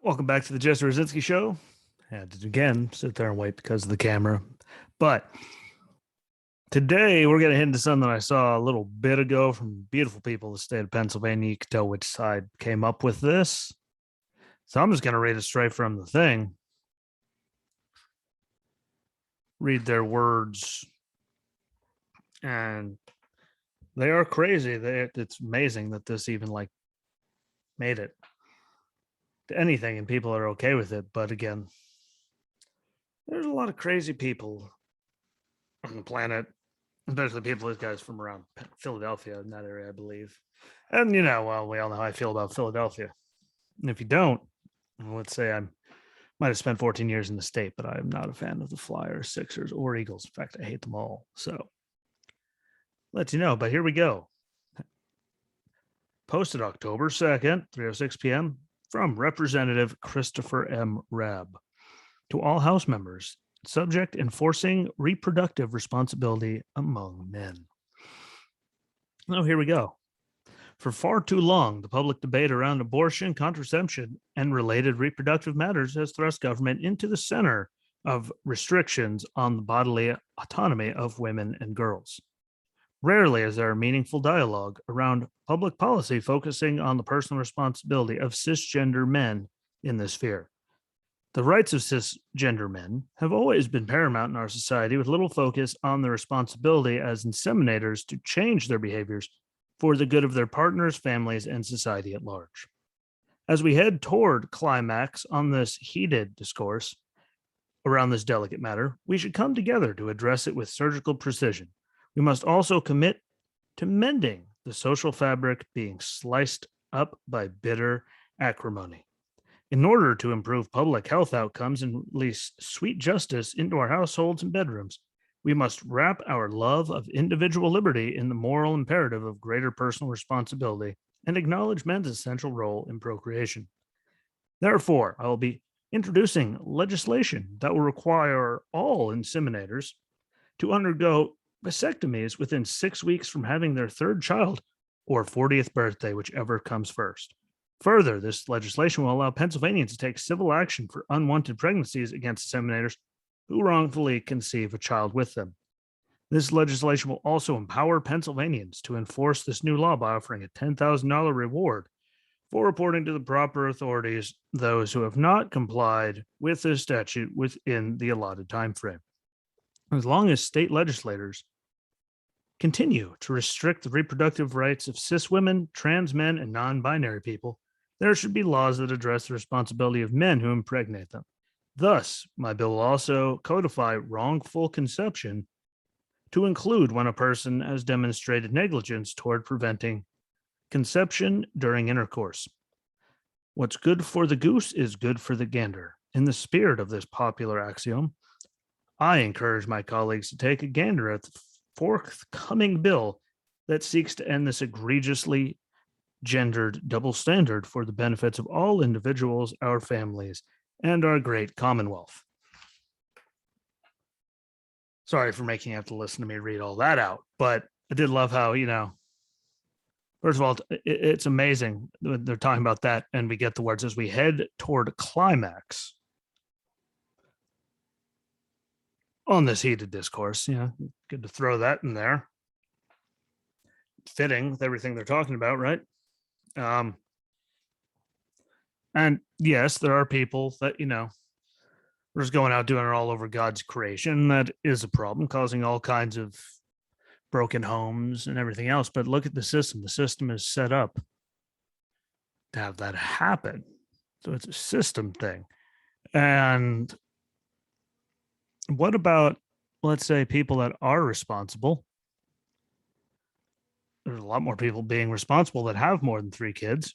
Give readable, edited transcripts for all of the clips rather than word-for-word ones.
Welcome back to the Jesse Rucinski Show. I had to again sit there and wait because of the camera. But today we're going to hit into something that I saw a little bit ago from beautiful people in the state of Pennsylvania. You can tell which side came up with this. So I'm just going to read it straight from the thing. Read their words. And they are crazy. It's amazing that this even made it to anything and people are okay with it. But again, there's a lot of crazy people on the planet, especially people, these guys from around Philadelphia in that area, I believe. And well, we all know how I feel about Philadelphia. And if you don't, let's say I might have spent 14 years in the state, but I'm not a fan of the Flyers, Sixers, or Eagles. In fact, I hate them all. So let you know. But here we go. Posted October 2nd, 3:06 p.m. from Representative Christopher M. Rabb. To all House members, subject enforcing reproductive responsibility among men. Oh, here we go. For far too long, the public debate around abortion, contraception, and related reproductive matters has thrust government into the center of restrictions on the bodily autonomy of women and girls. Rarely is there a meaningful dialogue around public policy focusing on the personal responsibility of cisgender men in this sphere. The rights of cisgender men have always been paramount in our society, with little focus on their responsibility as inseminators to change their behaviors for the good of their partners, families, and society at large. As we head toward climax on this heated discourse around this delicate matter, we should come together to address it with surgical precision. We must also commit to mending the social fabric being sliced up by bitter acrimony. In order to improve public health outcomes and release sweet justice into our households and bedrooms, we must wrap our love of individual liberty in the moral imperative of greater personal responsibility and acknowledge men's essential role in procreation. Therefore, I will be introducing legislation that will require all inseminators to undergo vasectomies within 6 weeks from having their third child or 40th birthday, whichever comes first. Further, this legislation will allow Pennsylvanians to take civil action for unwanted pregnancies against inseminators who wrongfully conceive a child with them. This legislation will also empower Pennsylvanians to enforce this new law by offering a $10,000 reward for reporting to the proper authorities those who have not complied with this statute within the allotted time frame. As long as state legislators continue to restrict the reproductive rights of cis women, trans men, and non binary people, there should be laws that address the responsibility of men who impregnate them. Thus, my bill will also codify wrongful conception to include when a person has demonstrated negligence toward preventing conception during intercourse. What's good for the goose is good for the gander. In the spirit of this popular axiom, I encourage my colleagues to take a gander at the forthcoming bill that seeks to end this egregiously gendered double standard for the benefits of all individuals, our families, and our great Commonwealth. Sorry for making you have to listen to me read all that out, but I did love how, first of all, it's amazing they're talking about that, and we get the words as we head toward climax on this heated discourse. Good to throw that in there. Fitting with everything they're talking about, right? And yes, there are people that, we're just going out doing it all over God's creation. That is a problem, causing all kinds of broken homes and everything else. But look at the system. The system is set up to have that happen. So it's a system thing. And what about, let's say, people that are responsible? There's a lot more people being responsible that have more than 3 kids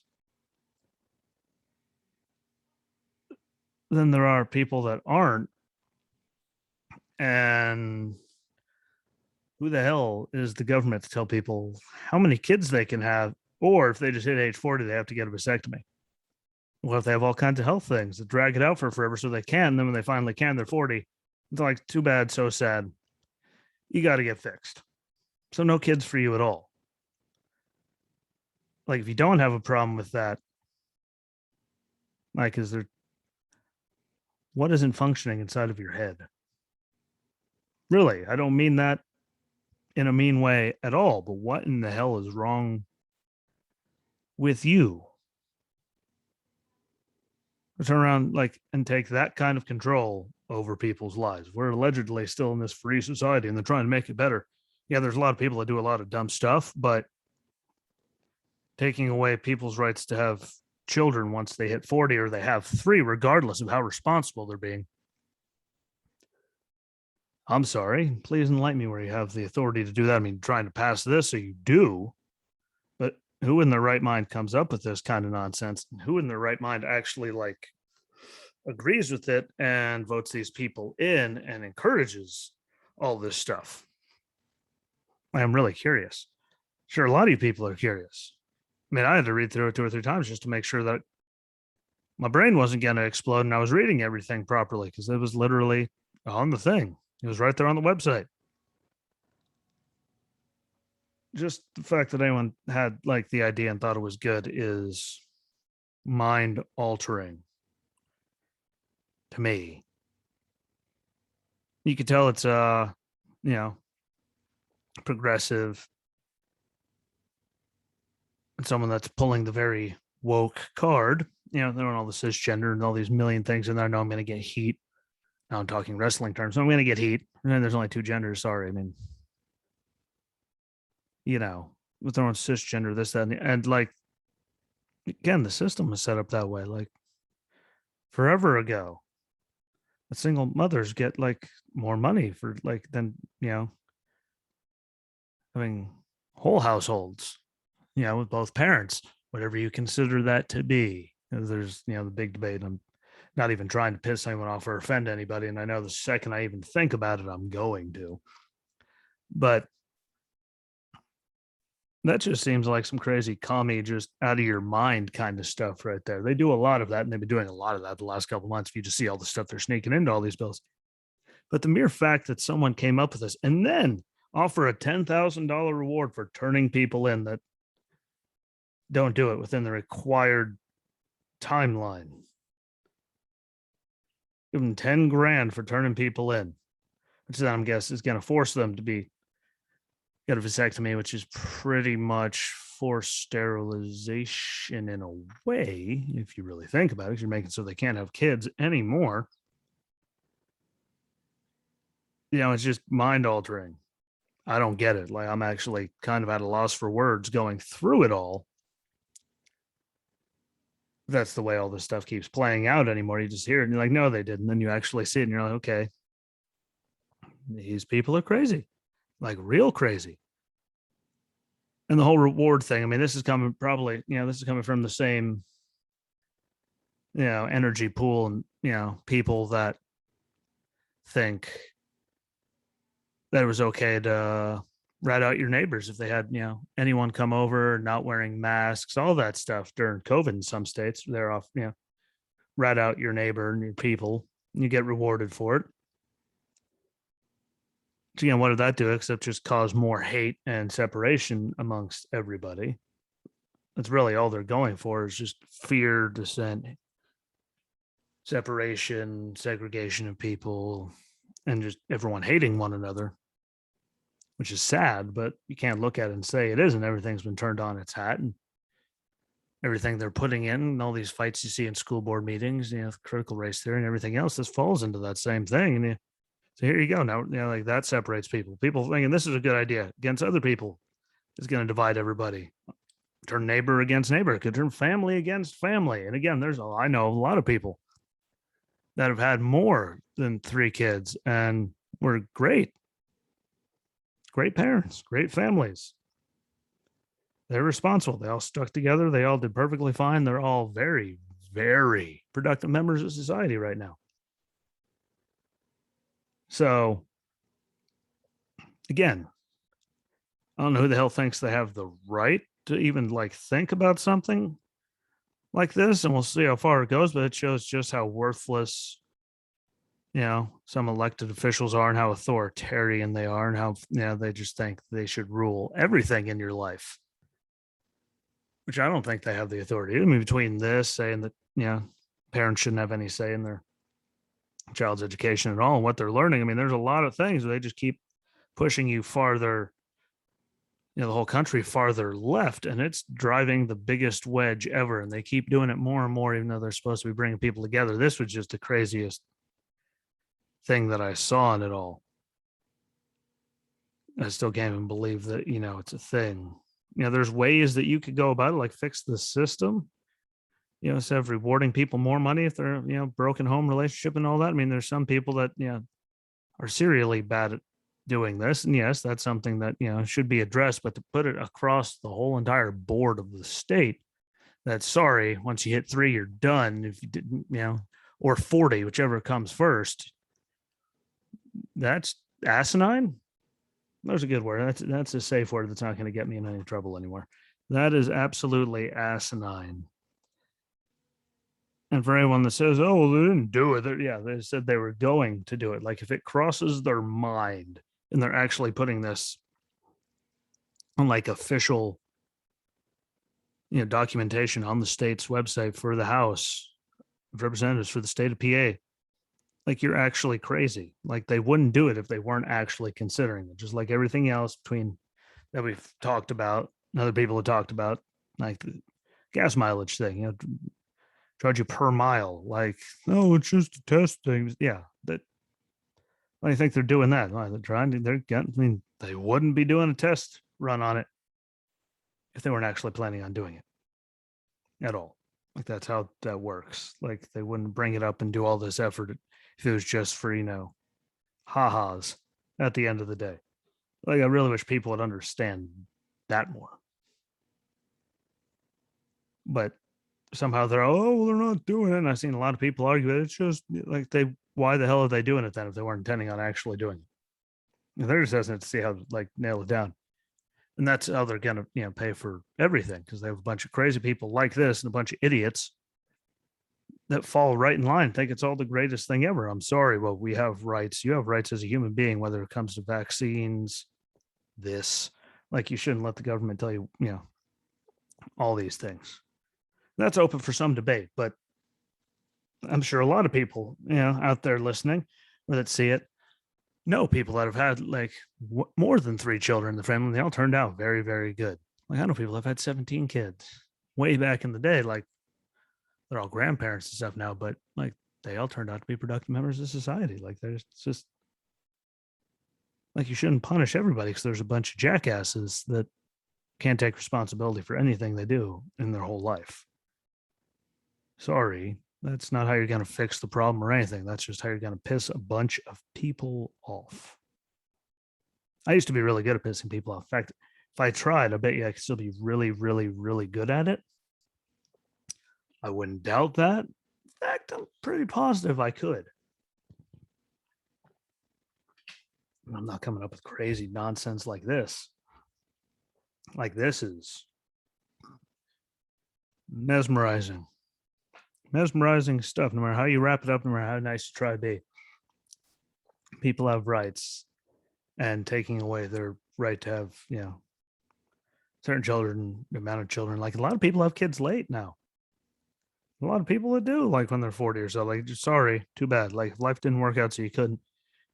than there are people that aren't. And who the hell is the government to tell people how many kids they can have? Or if they just hit age 40, they have to get a vasectomy. Well, if they have all kinds of health things that drag it out for forever so they can, then when they finally can, they're 40. It's like, too bad, so sad. You got to get fixed. So no kids for you at all. Like, if you don't have a problem with that, like, is there what isn't functioning inside of your head? Really, I don't mean that in a mean way at all, but what in the hell is wrong with you? Turn around like and take that kind of control over people's lives. We're allegedly still in this free society and they're trying to make it better. Yeah, there's a lot of people that do a lot of dumb stuff, but taking away people's rights to have children once they hit 40 or they have 3, regardless of how responsible they're being. I'm sorry. Please enlighten me where you have the authority to do that. I mean, trying to pass this, so you do, but who in their right mind comes up with this kind of nonsense? And who in their right mind actually like agrees with it and votes these people in and encourages all this stuff? I am really curious. Sure, a lot of you people are curious. I mean, I had to read through it 2 or 3 times just to make sure that my brain wasn't going to explode and I was reading everything properly because it was literally on the thing. It was right there on the website. Just the fact that anyone had like the idea and thought it was good is mind altering to me. You could tell it's you know, progressive and someone that's pulling the very woke card. You know, they're on all the cisgender and all these million things in there. I know I'm going to get heat. Now I'm talking wrestling terms. So I'm going to get heat. And then there's only 2 genders. Sorry. I mean, you know, with their own cisgender, this, that, and like, again, the system is set up that way. Like forever ago, the single mothers get like more money for like than, you know, having whole households, you know, with both parents, whatever you consider that to be. There's, you know, the big debate. I'm not even trying to piss anyone off or offend anybody. And I know the second I even think about it, I'm going to. But that just seems like some crazy commie, just out of your mind kind of stuff right there. They do a lot of that, and they've been doing a lot of that the last couple of months. If you just see all the stuff they're sneaking into all these bills. But the mere fact that someone came up with this and then offer a $10,000 reward for turning people in that don't do it within the required timeline. Give them 10 grand for turning people in, which then I'm guessing is going to force them to be get a vasectomy, which is pretty much forced sterilization in a way, if you really think about it. You're making so they can't have kids anymore. You know, it's just mind altering. I don't get it. Like, I'm actually kind of at a loss for words going through it all. That's the way all this stuff keeps playing out anymore. You just hear it and you're like, no, they didn't. Then you actually see it and you're like, okay, these people are crazy, like real crazy. And the whole reward thing, I mean, this is coming probably, you know, this is coming from the same, you know, energy pool and, you know, people that think that it was okay to rat out your neighbors if they had, you know, anyone come over not wearing masks, all that stuff during COVID in some states. They're off, you know, rat out your neighbor and your people, and you get rewarded for it. So, again, what did that do except just cause more hate and separation amongst everybody? That's really all they're going for is just fear, dissent, separation, segregation of people, and just everyone hating one another, which is sad, but you can't look at it and say it isn't. Everything's been turned on its hat and everything they're putting in and all these fights you see in school board meetings, you know, critical race theory and everything else, this falls into that same thing. And so here you go. Now, you know, like that separates people. People thinking this is a good idea against other people is going to divide everybody. Turn neighbor against neighbor. It could turn family against family. And again, I know a lot of people that have had more than 3 kids and were great parents, great families. They're responsible. They all stuck together. They all did perfectly fine. They're all very, very productive members of society right now. So, again, I don't know who the hell thinks they have the right to even like think about something like this, and we'll see how far it goes. But it shows just how worthless, you know, some elected officials are, and how authoritarian they are, and how, you know, they just think they should rule everything in your life, which I don't think they have the authority. I mean, between this saying that, you know, parents shouldn't have any say in their child's education at all and what they're learning. I mean, there's a lot of things they just keep pushing you farther, the whole country farther left, and it's driving the biggest wedge ever. And they keep doing it more and more, even though they're supposed to be bringing people together. This was just the craziest thing that I saw in it all. I still can't even believe that, it's a thing. There's ways that you could go about it, like fix the system, instead of rewarding people more money if they're, broken home relationship and all that. I mean, there's some people that, are serially bad at doing this. And yes, that's something that, should be addressed, but to put it across the whole entire board of the state, that's sorry, once you hit 3, you're done. If you didn't, or 40, whichever comes first, that's asinine. There's a good word. That's a safe word that's not going to get me in any trouble anymore. That is absolutely asinine. And for anyone that says, "Oh, well, they didn't do it," they said they were going to do it. Like if it crosses their mind and they're actually putting this on like official, documentation on the state's website for the House of Representatives for the state of PA, like you're actually crazy. Like they wouldn't do it if they weren't actually considering it. Just like everything else between that we've talked about, and other people have talked about, like the gas mileage thing, charge you per mile. Like, no, it's just a test thing. Yeah, that. Why do you think they're doing that? Why they're trying to? They wouldn't be doing a test run on it if they weren't actually planning on doing it at all. Like that's how that works. Like they wouldn't bring it up and do all this effort if it was just for, ha-has at the end of the day. Like I really wish people would understand that more. But somehow they're, well, they're not doing it. And I've seen a lot of people argue it. It's just like why the hell are they doing it then if they weren't intending on actually doing it? And they're just asking to see how like nail it down. And that's how they're gonna, pay for everything, because they have a bunch of crazy people like this and a bunch of idiots that fall right in line, think it's all the greatest thing ever. I'm sorry, well, we have rights. You have rights as a human being, whether it comes to vaccines, this, like you shouldn't let the government tell you, all these things. That's open for some debate, but I'm sure a lot of people, out there listening or that see it, know people that have had like more than 3 children in the family. They all turned out very, very good. Like I know people have had 17 kids way back in the day. Like they're all grandparents and stuff now, but like they all turned out to be productive members of society. Like there's just like you shouldn't punish everybody because there's a bunch of jackasses that can't take responsibility for anything they do in their whole life. Sorry, that's not how you're going to fix the problem or anything. That's just how you're going to piss a bunch of people off. I used to be really good at pissing people off. In fact, if I tried, I bet you I could still be really, really, really good at it. I wouldn't doubt that. In fact, I'm pretty positive I could. I'm not coming up with crazy nonsense like this. Like this is mesmerizing. Mesmerizing stuff, no matter how you wrap it up, no matter how nice you try to be. People have rights, and taking away their right to have, certain children, the amount of children. Like a lot of people have kids late now. A lot of people that do, like when they're 40 or so. Like, sorry, too bad. Like life didn't work out, so you couldn't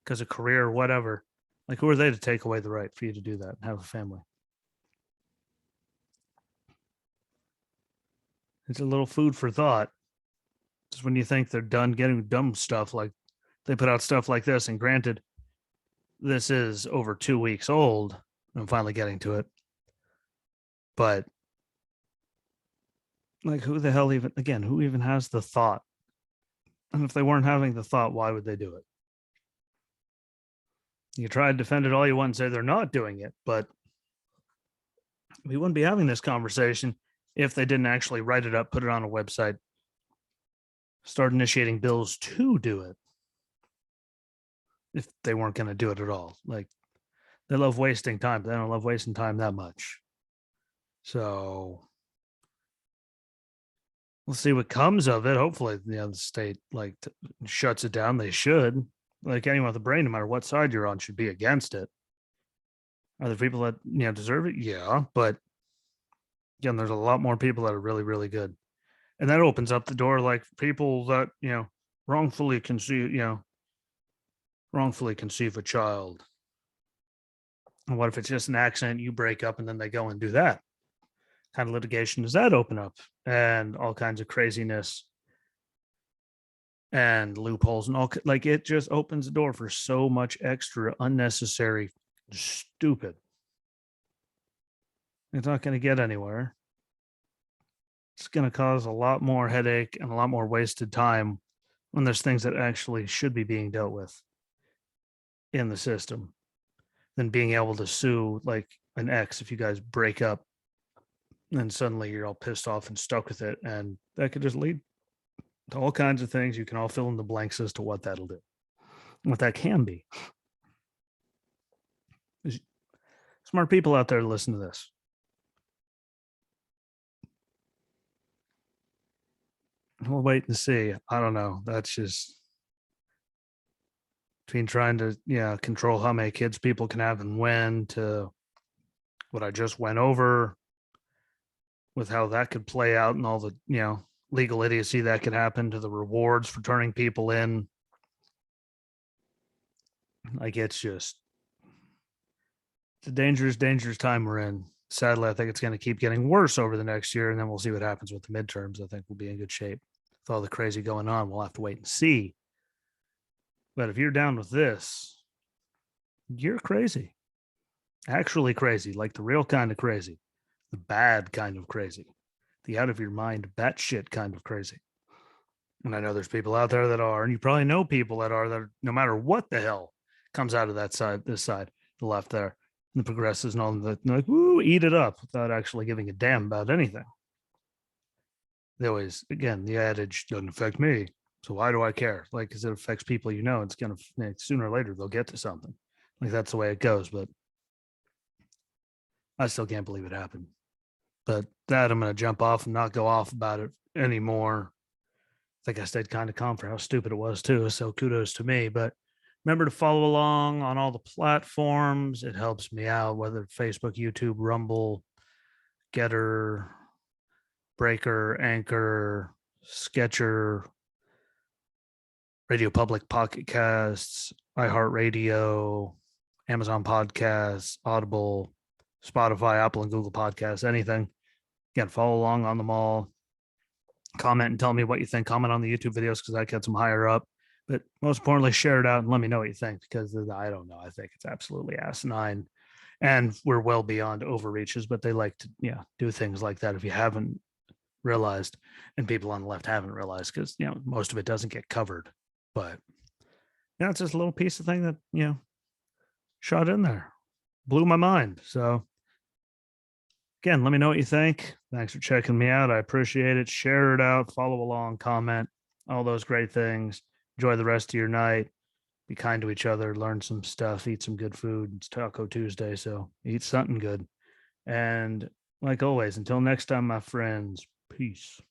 because of career or whatever. Like, who are they to take away the right for you to do that and have a family? It's a little food for thought. Just when you think they're done getting dumb stuff, like they put out stuff like this, and granted, this is over 2 weeks old. I'm finally getting to it. But like who the hell who even has the thought? And if they weren't having the thought, why would they do it? You try to defend it all you want and say they're not doing it, but we wouldn't be having this conversation if they didn't actually write it up, put it on a website, start initiating bills to do it. If they weren't going to do it at all. Like they love wasting time, but they don't love wasting time that much. So we'll see what comes of it. Hopefully, the state shuts it down. They should. Like anyone with a brain, no matter what side you're on, should be against it. Are there people that deserve it? Yeah, but again, there's a lot more people that are really, really good, and that opens up the door. Like people that wrongfully conceive, wrongfully conceive a child. And what if it's just an accident, you break up, and then they go and do that? Kind of litigation does that open up? And all kinds of craziness and loopholes and all, like, it just opens the door for so much extra unnecessary stupid. It's not going to get anywhere. It's going to cause a lot more headache and a lot more wasted time when there's things that actually should be being dealt with in the system than being able to sue like an ex if you guys break up and suddenly you're all pissed off and stuck with it. And that could just lead to all kinds of things. You can all fill in the blanks as to what that'll do, what that can be. There's smart people out there to listen to this. We'll wait and see. I don't know. That's just between trying to, control how many kids people can have and when, to what I just went over with how that could play out and all the, legal idiocy that could happen, to the rewards for turning people in. Like, it's a dangerous, dangerous time we're in. Sadly, I think it's going to keep getting worse over the next year, and then we'll see what happens with the midterms. I think we'll be in good shape. With all the crazy going on, we'll have to wait and see. But if you're down with this, you're crazy. Actually crazy, like the real kind of crazy, the bad kind of crazy, the out of your mind, batshit kind of crazy. And I know there's people out there that are, and you probably know people that are, no matter what the hell comes out of that side, this side, the left there, and the progressives and all that, like, woo, eat it up without actually giving a damn about anything. They always, again, the adage doesn't affect me, so why do I care? Like, because it affects people, it's going to, sooner or later, they'll get to something. Like, that's the way it goes. But I still can't believe it happened. But that, I'm going to jump off and not go off about it anymore. I think I stayed kind of calm for how stupid it was, too. So kudos to me. But remember to follow along on all the platforms. It helps me out, whether Facebook, YouTube, Rumble, Getter, Breaker, Anchor, Sketcher, Radio Public, Pocket Casts, iHeartRadio, Amazon Podcasts, Audible, Spotify, Apple, and Google Podcasts, anything. Again, follow along on them all. Comment and tell me what you think. Comment on the YouTube videos because I get them higher up. But most importantly, share it out and let me know what you think, because I don't know. I think it's absolutely asinine. And we're well beyond overreaches, but they like to do things like that if you haven't realized, and people on the left haven't realized, because most of it doesn't get covered. But it's just a little piece of thing that shot in there, blew my mind. So again, let me know what you think. Thanks for checking me out. I appreciate it. Share it out, follow along, comment, all those great things. Enjoy the rest of your night. Be kind to each other, learn some stuff, eat some good food. It's Taco Tuesday, so eat something good. And like always, until next time, my friends, peace.